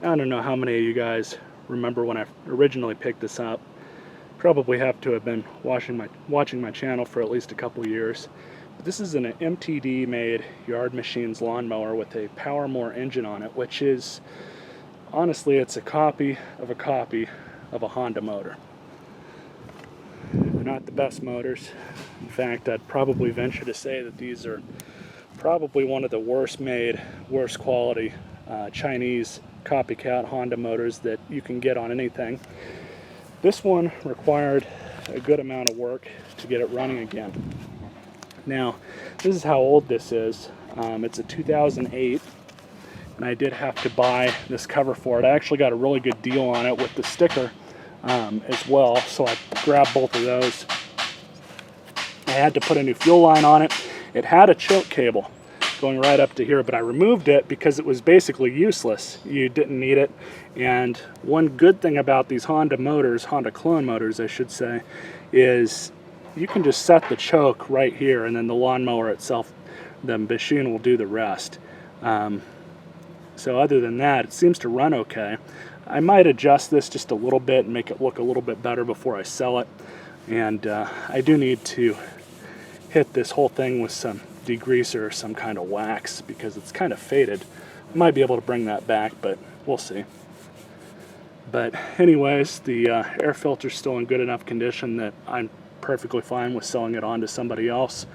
I don't know how many of you guys remember when I originally picked this up. Probably have to have been watching my channel for at least a couple years. But this is an MTD made Yard Machines lawnmower with a Powermore engine on it, which is, honestly, it's a copy of a Honda motor. They're not the best motors. In fact, I'd probably venture to say that these are probably one of the worst made, worst quality Chinese copycat Honda motors that you can get on anything. This one required a good amount of work to get it running again. Now, this is how old this is. It's a 2008, and I did have to buy this cover for it. I actually got a really good deal on it with the sticker as well, so I grabbed both of those. I had to put a new fuel line on it. It had a choke cable going right up to here, but I removed it because it was basically useless. You didn't need it. And one good thing about these Honda motors, Honda clone motors I should say, is you can just set the choke right here, and then the lawnmower itself, the machine will do the rest. So other than that, it seems to run okay. I might adjust this just a little bit and make it look a little bit better before I sell it. And I do need to hit this whole thing with some degreaser or some kind of wax because it's kind of faded. I might be able to bring that back, but we'll see. But anyways, the air filter's still in good enough condition that I'm perfectly fine with selling it on to somebody else,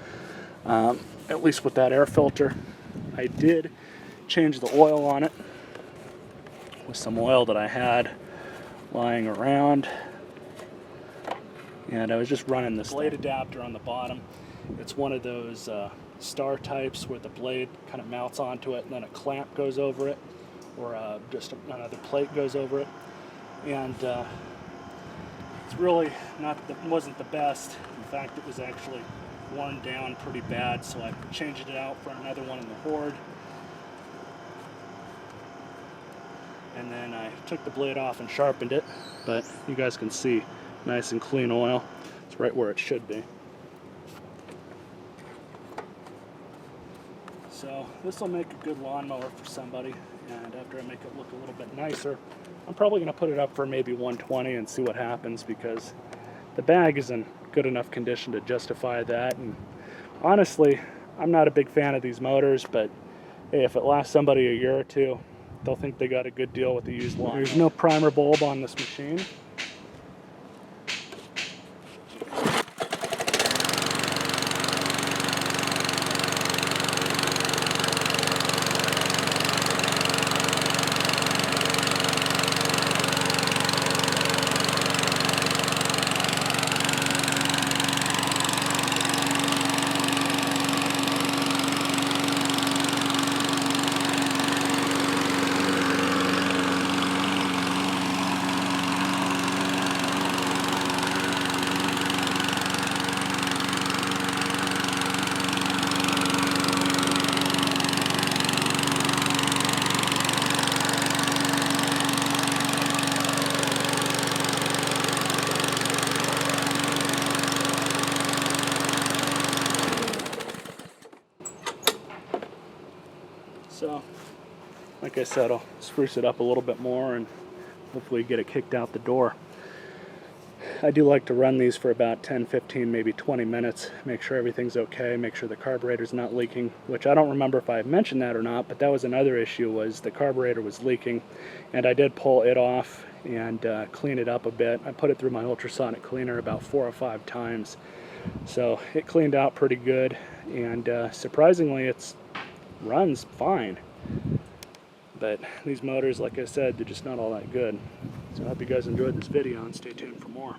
at least with that air filter. I did change the oil on it with some oil that I had lying around, and I was just running this blade adapter on the bottom. It's one of those star types where the blade kind of mounts onto it and then a clamp goes over it, or just another plate goes over it. And it's really wasn't the best. In fact, it was actually worn down pretty bad, so I changed it out for another one in the Horde. And then I took the blade off and sharpened it, but you guys can see nice and clean oil. It's right where it should be. So this will make a good lawnmower for somebody, and after I make it look a little bit nicer, I'm probably going to put it up for maybe 120 and see what happens, because the bag is in good enough condition to justify that. And honestly, I'm not a big fan of these motors, but hey, if it lasts somebody a year or two, they'll think they got a good deal with the used lawnmower. There's no primer bulb on this machine. So, like I said, I'll spruce it up a little bit more and hopefully get it kicked out the door. I do like to run these for about 10, 15, maybe 20 minutes, make sure everything's okay, make sure the carburetor's not leaking, which I don't remember if I mentioned that or not, but that was another issue, was the carburetor was leaking, and I did pull it off and clean it up a bit. I put it through my ultrasonic cleaner about 4 or 5 times, so it cleaned out pretty good, and surprisingly it runs fine. But these motors, like I said, they're just not all that good. So I hope you guys enjoyed this video and stay tuned for more.